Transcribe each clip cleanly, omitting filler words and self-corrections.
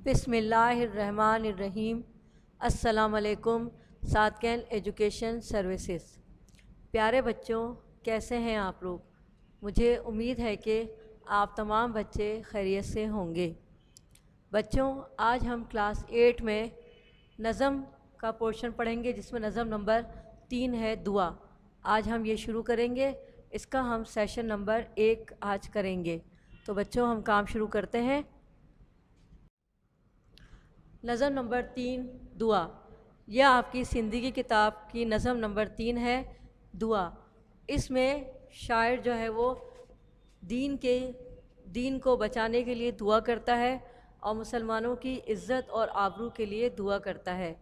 بسم اللہ الرحمن الرحیم۔ السلام علیکم صادقین ایجوکیشن سروسز۔ پیارے بچوں، کیسے ہیں آپ لوگ؟ مجھے امید ہے کہ آپ تمام بچے خیریت سے ہوں گے۔ بچوں، آج ہم کلاس 8 میں نظم کا پورشن پڑھیں گے، جس میں نظم نمبر 3 ہے دعا۔ آج ہم یہ شروع کریں گے، اس کا ہم سیشن نمبر 1 آج کریں گے۔ تو بچوں، ہم کام شروع کرتے ہیں۔ نظم نمبر 3 دعا۔ یہ آپ کی زندگی کتاب کی نظم نمبر 3 ہے دعا۔ اس میں شاعر جو ہے وہ دین کو بچانے کے لیے دعا کرتا ہے اور مسلمانوں کی عزت اور آبرو کے لیے دعا کرتا ہے۔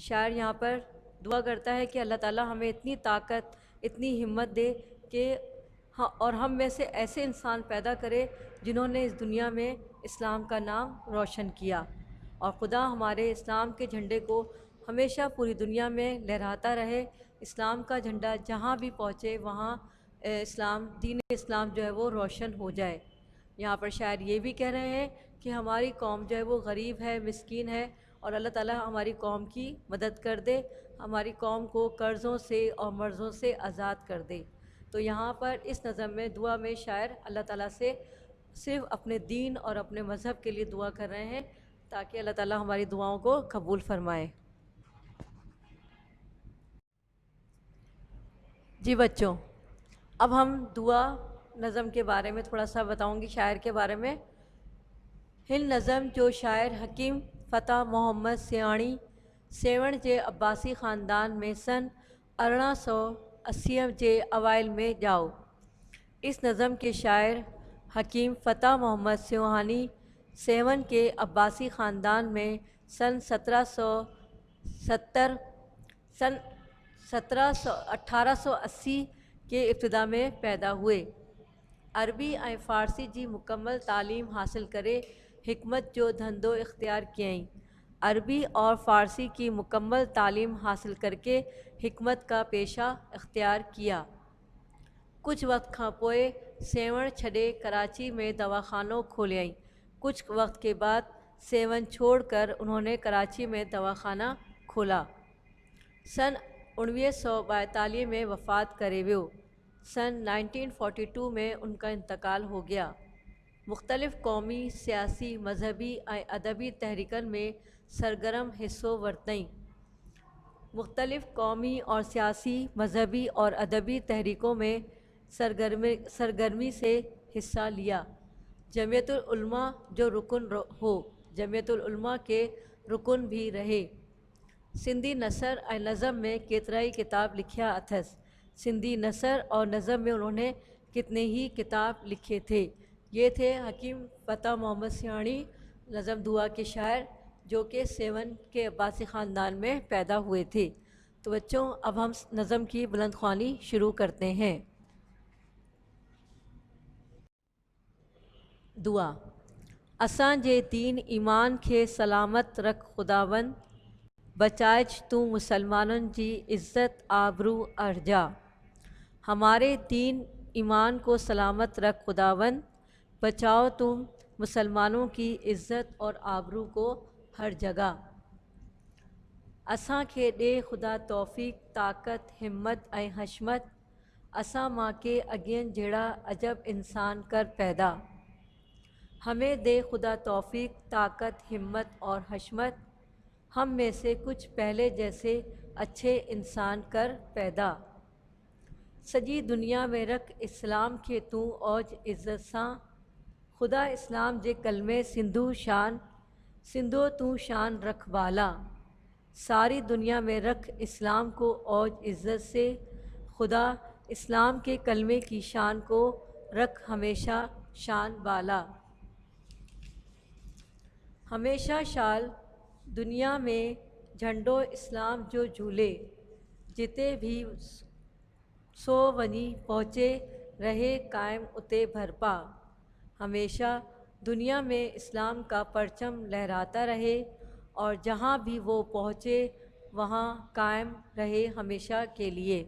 شاعر یہاں پر دعا کرتا ہے کہ اللہ تعالیٰ ہمیں اتنی طاقت، اتنی ہمت دے کہ اور ہم میں سے ایسے انسان پیدا کرے جنہوں نے اس دنیا میں اسلام کا نام روشن کیا، اور خدا ہمارے اسلام کے جھنڈے کو ہمیشہ پوری دنیا میں لہراتا رہے۔ اسلام کا جھنڈا جہاں بھی پہنچے وہاں دین اسلام جو ہے وہ روشن ہو جائے۔ یہاں پر شاعر یہ بھی کہہ رہے ہیں کہ ہماری قوم جو ہے وہ غریب ہے، مسکین ہے، اور اللہ تعالیٰ ہماری قوم کی مدد کر دے، ہماری قوم کو قرضوں سے اور مرضوں سے آزاد کر دے۔ تو یہاں پر اس نظم میں دعا میں شاعر اللہ تعالیٰ سے صرف اپنے دین اور اپنے مذہب کے لیے دعا کر رہے ہیں تاکہ اللہ تعالیٰ ہماری دعاؤں کو قبول فرمائے۔ جی بچوں، اب ہم دعا نظم کے بارے میں تھوڑا سا بتاؤں گی، شاعر کے بارے میں۔ ہل نظم جو شاعر حکیم فتح محمد سیاڑی سیون جے عباسی خاندان میں سن 1880 جے اوائل میں جاؤ۔ اس نظم کے شاعر حکیم فتح محمد سیوہانی سیون کے عباسی خاندان میں سن 1880 کے ابتدا میں پیدا ہوئے۔ عربی اور فارسی جی مکمل تعلیم حاصل کرے حکمت جو دھندو اختیار کییں۔ عربی اور فارسی کی مکمل تعلیم حاصل کر کے حکمت کا پیشہ اختیار کیا۔ کچھ وقت کھاں پوئے سیون چھڈے کراچی میں دواخانوں کھولیائیں۔ کچھ وقت کے بعد سیون چھوڑ کر انہوں نے کراچی میں دواخانہ کھولا۔ سن 1942 میں وفات کرے ویو۔ سن 1942 میں ان کا انتقال ہو گیا۔ مختلف قومی، سیاسی، مذہبی اور ادبی تحریکن میں سرگرم حصہ ورتیں۔ مختلف قومی اور سیاسی، مذہبی اور ادبی تحریکوں میں سرگرمی سے حصہ لیا۔ جمعیت العلماء جو رکن ہو، جمعیت العلماء کے رکن بھی رہے۔ سندھی نثر اور نظم میں کیترائی کتاب لکھیا اتھس۔ سندھی نثر اور نظم میں انہوں نے کتنے ہی کتاب لکھے تھے۔ یہ تھے حکیم فتح محمد سیاڑی نظم دعا کے شاعر، جو کہ سیون کے عباسی خاندان میں پیدا ہوئے تھے۔ تو بچوں، اب ہم نظم کی بلند خوانی شروع کرتے ہیں۔ دعا۔ اساں جے دین ایمان کے سلامت رکھ خداون، بچائج تو مسلمانن جی عزت آبرو ارجا۔ ہمارے دین ایمان کو سلامت رکھ خداون، بچاؤ تم مسلمانوں کی عزت اور آبرو کو ہر جگہ۔ اساں کے دے خدا توفیق، طاقت، ہمت اور حشمت، اساں ماں کے اگین جڑا عجب انسان کر پیدا۔ ہمیں دے خدا توفیق، طاقت، ہمت اور حشمت، ہم میں سے کچھ پہلے جیسے اچھے انسان کر پیدا۔ سجی دنیا میں رکھ اسلام کے تو اوج عزت ساں، خدا اسلام جے کلمے سندھو تو شان رکھ بالا۔ ساری دنیا میں رکھ اسلام کو اوج عزت سے، خدا اسلام کے کلمے کی شان کو رکھ ہمیشہ شان بالا۔ ہمیشہ شال دنیا میں جھنڈو اسلام جو جھولے، جتے بھی سو ونی پہنچے رہے قائم اتے بھرپا۔ ہمیشہ دنیا میں اسلام کا پرچم لہراتا رہے اور جہاں بھی وہ پہنچے وہاں قائم رہے ہمیشہ کے لیے۔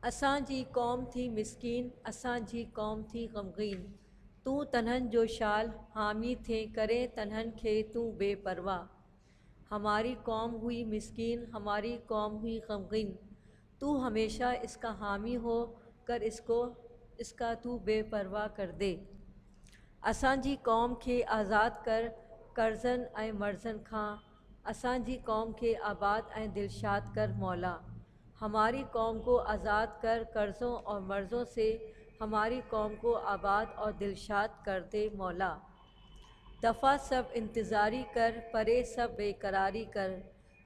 اساں جی قوم تھی مسکین، اساں جی قوم تھی غمگین، تو تنہن جو شال حامی تھے کرے تنہن کھے تو بے پرواہ، ہماری قوم ہوئی مسکین ہماری قوم ہوئی غمگین، تو ہمیشہ اس کا حامی ہو کر اس کا تو بے پرواہ کر دے، اساں جی قوم کے آزاد کر کرزن اے مرزن کھاں، اساں جی قوم کے آباد اے دلشاد کر مولا، ہماری قوم کو آزاد کر قرضوں اور مرضوں سے، ہماری قوم کو آباد اور دلشاد کر دے مولا، دفع سب انتظاری کر پرے سب بے قراری کر،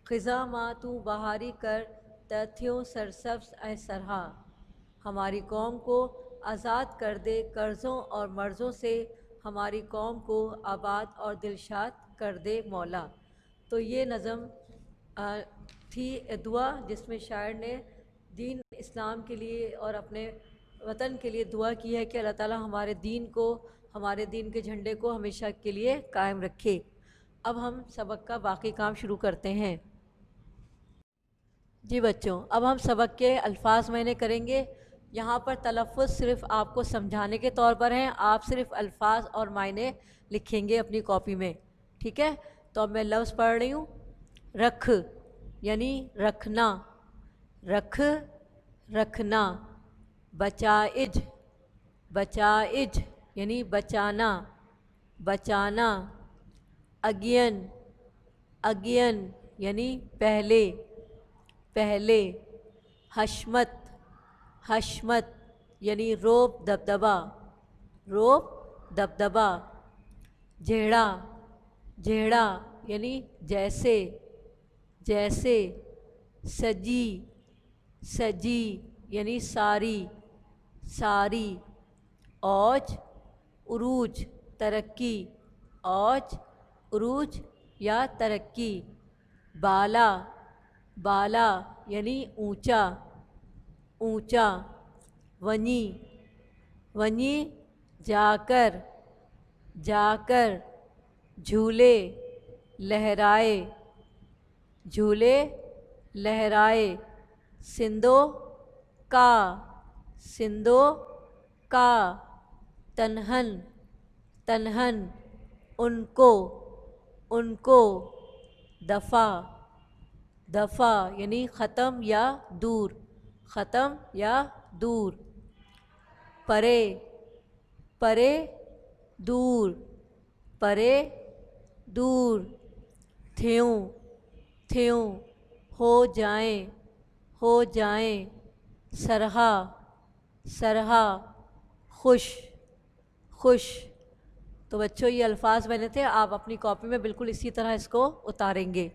خزاں ماں تو بہاری کر تتھیوں سرسبز اے سرہا، ہماری قوم کو آزاد کر دے قرضوں اور مرضوں سے، ہماری قوم کو آباد اور دلشاد کر دے مولا۔ تو یہ نظم تھی دعا جس میں شاعر نے دین اسلام کے لیے اور اپنے وطن کے لیے دعا کی ہے کہ اللہ تعالیٰ ہمارے دین کو، ہمارے دین کے جھنڈے کو ہمیشہ کے لیے قائم رکھے۔ اب ہم سبق کا باقی کام شروع کرتے ہیں۔ جی بچوں، اب ہم سبق کے الفاظ معنی کریں گے۔ یہاں پر تلفظ صرف آپ کو سمجھانے کے طور پر ہیں، آپ صرف الفاظ اور معنی لکھیں گے اپنی کاپی میں، ٹھیک ہے؟ تو اب میں لفظ پڑھ رہی ہوں۔ رکھ یعنی رکھنا، رکھ رکھنا۔ بچائج، بچائج یعنی بچانا، بچانا۔ اگین، اگین یعنی پہلے، پہلے۔ حشمت، حشمت یعنی روب دبدبا، روب دبدبا۔ جھیڑا، جھیڑا یعنی جیسے، جیسے۔ سجی، سجی یعنی ساری، ساری۔ اوج، عروج، ترقی، اوج، عروج یا ترقی۔ بالا، بالا یعنی اونچا، اونچا۔ ونی، ونی جا کر، جا کر۔ جھولے، لہرائے، جھولے لہرائے۔ سندو کا، سندو کا۔ تنہن، تنہن ان کو، ان کو۔ دفع، دفع یعنی ختم یا دور، ختم یا دور۔ پرے، پرے دور، پرے دور۔ تھیوں، تھیوں ہو جائیں، ہو جائیں۔ سرہا، سرہا خوش، خوش۔ تو بچوں یہ الفاظ بنے تھے، آپ اپنی کاپی میں بالکل اسی طرح اس کو اتاریں گے۔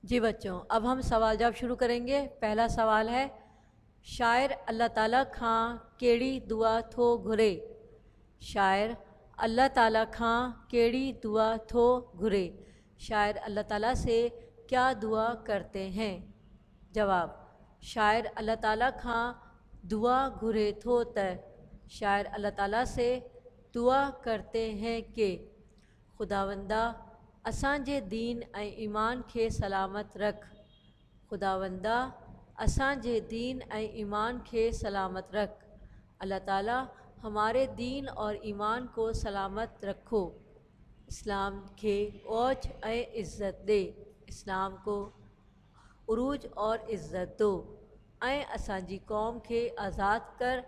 جی بچوں، اب ہم سوال جواب شروع کریں گے۔ پہلا سوال ہے، شاعر اللہ تعالیٰ کھاں کیڑی دعا تھو گھرے، شاعر اللہ تعالیٰ کھاں کیڑی دعا تھو گھرے، شاعر اللہ تعالیٰ سے کیا دعا کرتے ہیں؟ جواب، شاعر اللہ تعالیٰ کھاں دعا گھرے تھو تے، شاعر اللہ تعالیٰ سے دعا کرتے ہیں کہ خداوندہ اساں جے دین اے ایمان کے سلامت رکھ، خداوندہ اساں جے دین اے ایمان کے سلامت رکھ، اللہ تعالیٰ ہمارے دین اور ایمان کو سلامت رکھو، اسلام کے اوج اے عزت دے، اسلام کو عروج اور عزت دو، اے اساں جی قوم کے آزاد کر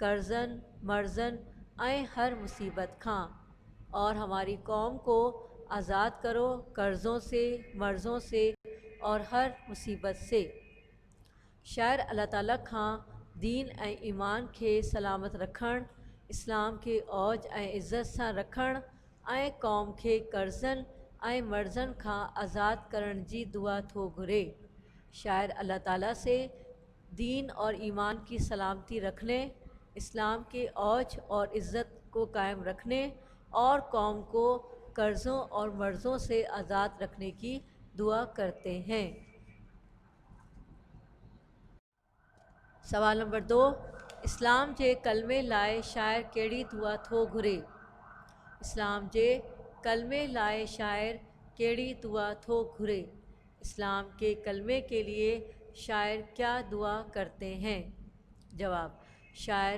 کرزن مرزن اے ہر مصیبت کھاں، اور ہماری قوم کو آزاد کرو قرضوں سے مرضوں سے اور ہر مصیبت سے۔ شاعر اللہ تعالیٰ کھاں دین اے ایمان کے سلامت رکھن، اسلام کے اوج اے عزت ساں رکھن، اے قوم کے قرضن اے مرزن کھاں آزاد کرن جی دعا تھو گھرے، شاعر اللہ تعالیٰ سے دین اور ایمان کی سلامتی رکھنے، اسلام کے اوج اور عزت کو قائم رکھنے اور قوم کو قرضوں اور مرضوں سے آزاد رکھنے کی دعا کرتے ہیں۔ سوال نمبر 2، اسلام جے کلمے لائے شاعر کیڑی دعا تھو گھرے، اسلام جے کلمے لائے شاعر کیڑی دعا تھو گھرے، اسلام کے کلمے کے لیے شاعر کیا دعا کرتے ہیں؟ جواب، شاعر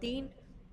3,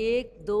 1, 2